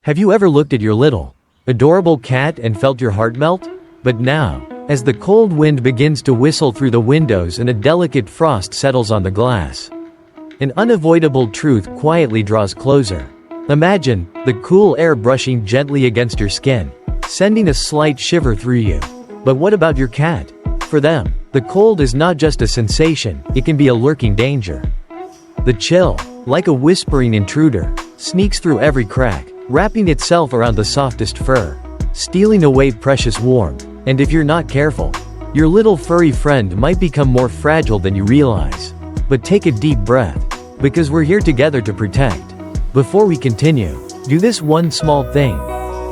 Have you ever looked at your little, adorable cat and felt your heart melt? But now, as the cold wind begins to whistle through the windows and a delicate frost settles on the glass, an unavoidable truth quietly draws closer. Imagine the cool air brushing gently against your skin, sending a slight shiver through you. But what about your cat? For them, the cold is not just a sensation, it can be a lurking danger. The chill, like a whispering intruder, sneaks through every crack, wrapping itself around the softest fur, stealing away precious warmth. And if you're not careful, your little furry friend might become more fragile than you realize. But take a deep breath, because we're here together to protect. Before we continue, do this one small thing.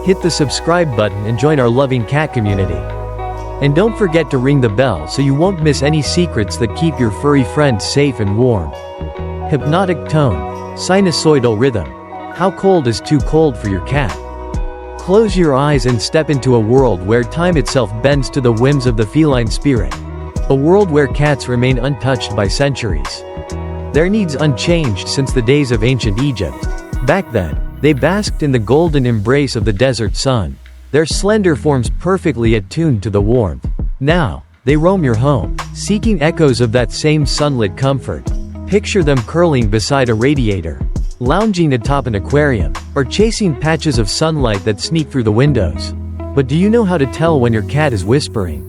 Hit the subscribe button and join our loving cat community. And don't forget to ring the bell so you won't miss any secrets that keep your furry friends safe and warm. Hypnotic tone, sinusoidal rhythm. How cold is too cold for your cat? Close your eyes and step into a world where time itself bends to the whims of the feline spirit. A world where cats remain untouched by centuries. Their needs unchanged since the days of ancient Egypt. Back then, they basked in the golden embrace of the desert sun, their slender forms perfectly attuned to the warmth. Now, they roam your home, seeking echoes of that same sunlit comfort. Picture them curling beside a radiator, lounging atop an aquarium, or chasing patches of sunlight that sneak through the windows. But do you know how to tell when your cat is whispering,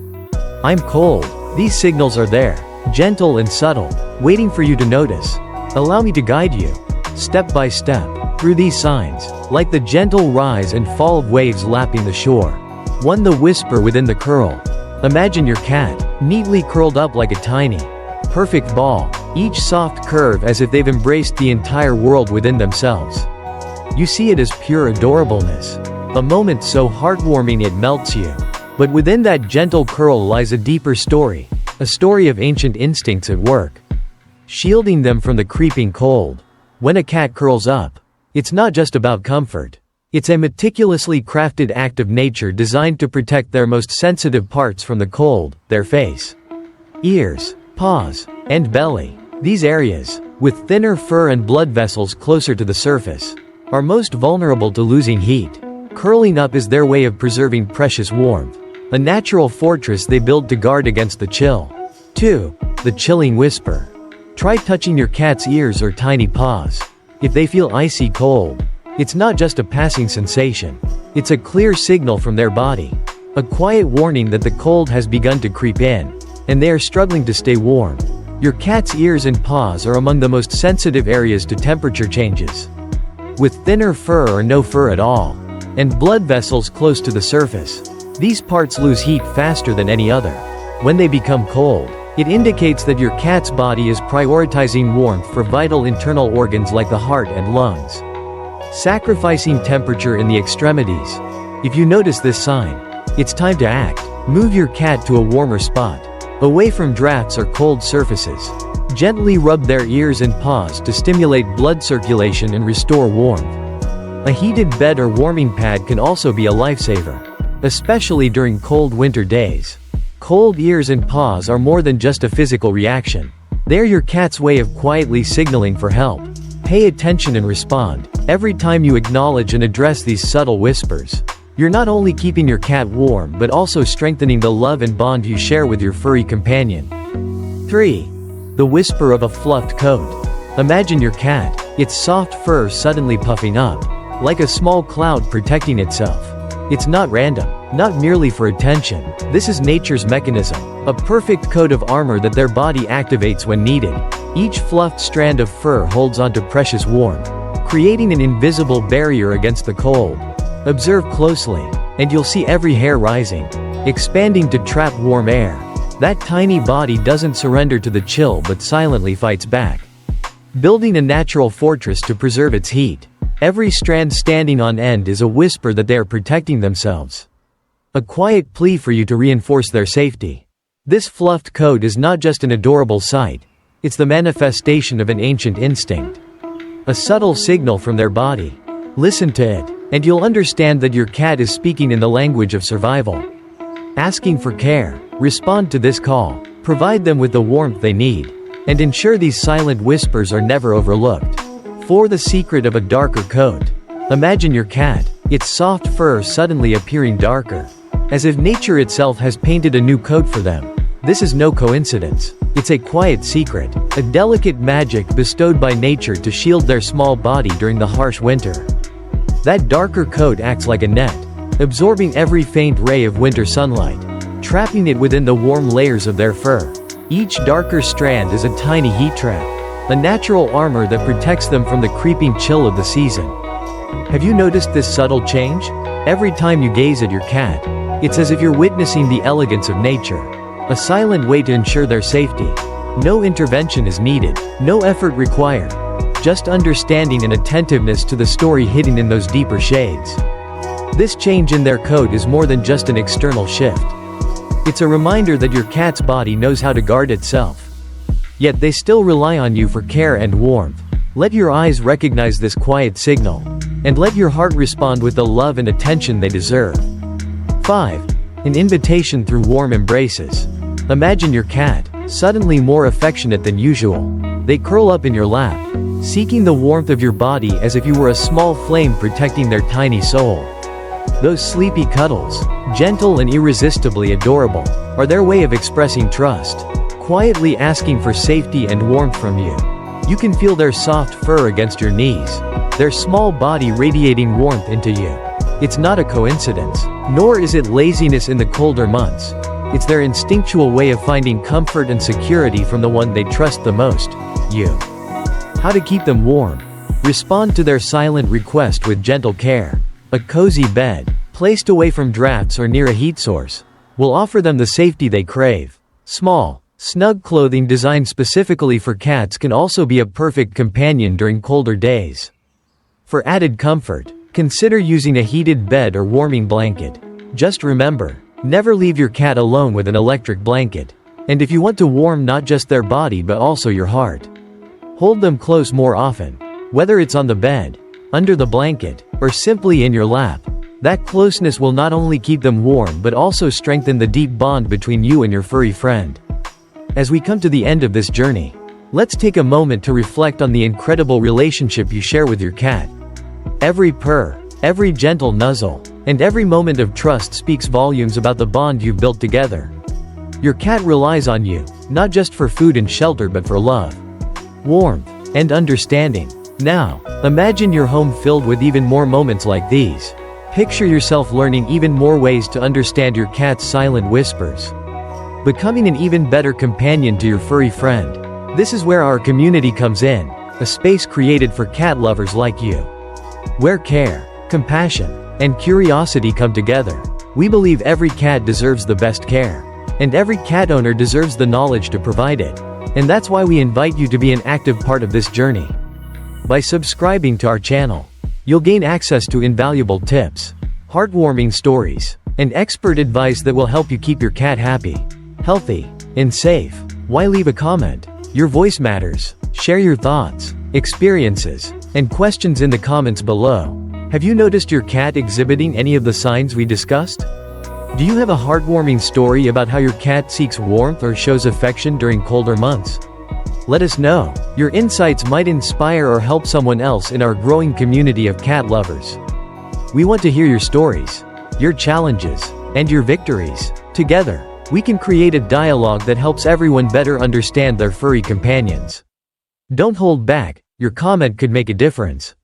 "I'm cold"? These signals are there, gentle and subtle, waiting for you to notice. Allow me to guide you, step by step, through these signs, like the gentle rise and fall of waves lapping the shore. 1. The whisper within the curl. Imagine your cat, neatly curled up like a tiny, perfect ball, each soft curve as if they've embraced the entire world within themselves. You see it as pure adorableness, a moment so heartwarming it melts you. But within that gentle curl lies a deeper story, a story of ancient instincts at work, shielding them from the creeping cold. When a cat curls up, it's not just about comfort. It's a meticulously crafted act of nature designed to protect their most sensitive parts from the cold, their face, ears, paws, and belly. These areas, with thinner fur and blood vessels closer to the surface, are most vulnerable to losing heat. Curling up is their way of preserving precious warmth, a natural fortress they build to guard against the chill. 2. The chilling whisper. Try touching your cat's ears or tiny paws. If they feel icy cold, it's not just a passing sensation. It's a clear signal from their body, a quiet warning that the cold has begun to creep in, and they are struggling to stay warm. Your cat's ears and paws are among the most sensitive areas to temperature changes. With thinner fur or no fur at all, and blood vessels close to the surface, these parts lose heat faster than any other. When they become cold, it indicates that your cat's body is prioritizing warmth for vital internal organs like the heart and lungs, sacrificing temperature in the extremities. If you notice this sign, it's time to act. Move your cat to a warmer spot, away from drafts or cold surfaces. Gently rub their ears and paws to stimulate blood circulation and restore warmth. A heated bed or warming pad can also be a lifesaver, especially during cold winter days. Cold ears and paws are more than just a physical reaction. They're your cat's way of quietly signaling for help. Pay attention and respond. Every time you acknowledge and address these subtle whispers, you're not only keeping your cat warm but also strengthening the love and bond you share with your furry companion. 3. The whisper of a fluffed coat. Imagine your cat, its soft fur suddenly puffing up, like a small cloud protecting itself. It's not random, not merely for attention. This is nature's mechanism, a perfect coat of armor that their body activates when needed. Each fluffed strand of fur holds onto precious warmth, creating an invisible barrier against the cold. Observe closely, and you'll see every hair rising, expanding to trap warm air. That tiny body doesn't surrender to the chill but silently fights back, building a natural fortress to preserve its heat. Every strand standing on end is a whisper that they are protecting themselves, a quiet plea for you to reinforce their safety. This fluffed coat is not just an adorable sight, it's the manifestation of an ancient instinct, a subtle signal from their body. Listen to it, and you'll understand that your cat is speaking in the language of survival, asking for care. Respond to this call, provide them with the warmth they need, and ensure these silent whispers are never overlooked. 4. The secret of a darker coat. Imagine your cat, its soft fur suddenly appearing darker, as if nature itself has painted a new coat for them. This is no coincidence. It's a quiet secret, a delicate magic bestowed by nature to shield their small body during the harsh winter. That darker coat acts like a net, absorbing every faint ray of winter sunlight, trapping it within the warm layers of their fur. Each darker strand is a tiny heat trap, a natural armor that protects them from the creeping chill of the season. Have you noticed this subtle change? Every time you gaze at your cat, it's as if you're witnessing the elegance of nature, a silent way to ensure their safety. No intervention is needed, no effort required, just understanding and attentiveness to the story hidden in those deeper shades. This change in their coat is more than just an external shift. It's a reminder that your cat's body knows how to guard itself. Yet they still rely on you for care and warmth. Let your eyes recognize this quiet signal, and let your heart respond with the love and attention they deserve. 5. An invitation through warm embraces. Imagine your cat, suddenly more affectionate than usual. They curl up in your lap, seeking the warmth of your body as if you were a small flame protecting their tiny soul. Those sleepy cuddles, gentle and irresistibly adorable, are their way of expressing trust, quietly asking for safety and warmth from you. You can feel their soft fur against your knees, their small body radiating warmth into you. It's not a coincidence, nor is it laziness in the colder months. It's their instinctual way of finding comfort and security from the one they trust the most, you. How to keep them warm? Respond to their silent request with gentle care. A cozy bed, placed away from drafts or near a heat source, will offer them the safety they crave. Small, snug clothing designed specifically for cats can also be a perfect companion during colder days. For added comfort, consider using a heated bed or warming blanket. Just remember, never leave your cat alone with an electric blanket. And if you want to warm not just their body but also your heart, hold them close more often. Whether it's on the bed, under the blanket, or simply in your lap, that closeness will not only keep them warm but also strengthen the deep bond between you and your furry friend. As we come to the end of this journey, let's take a moment to reflect on the incredible relationship you share with your cat. Every purr, every gentle nuzzle, and every moment of trust speaks volumes about the bond you've built together. Your cat relies on you, not just for food and shelter but for love, warmth, and understanding. Now, imagine your home filled with even more moments like these. Picture yourself learning even more ways to understand your cat's silent whispers, becoming an even better companion to your furry friend. This is where our community comes in, a space created for cat lovers like you, where care, compassion, and curiosity come together. We believe every cat deserves the best care, and every cat owner deserves the knowledge to provide it. And that's why we invite you to be an active part of this journey. By subscribing to our channel, you'll gain access to invaluable tips, heartwarming stories, and expert advice that will help you keep your cat happy, healthy, and safe. Why leave a comment? Your voice matters. Share your thoughts, experiences, and questions in the comments below. Have you noticed your cat exhibiting any of the signs we discussed? Do you have a heartwarming story about how your cat seeks warmth or shows affection during colder months? Let us know. Your insights might inspire or help someone else in our growing community of cat lovers. We want to hear your stories, your challenges, and your victories. Together, we can create a dialogue that helps everyone better understand their furry companions. Don't hold back, your comment could make a difference.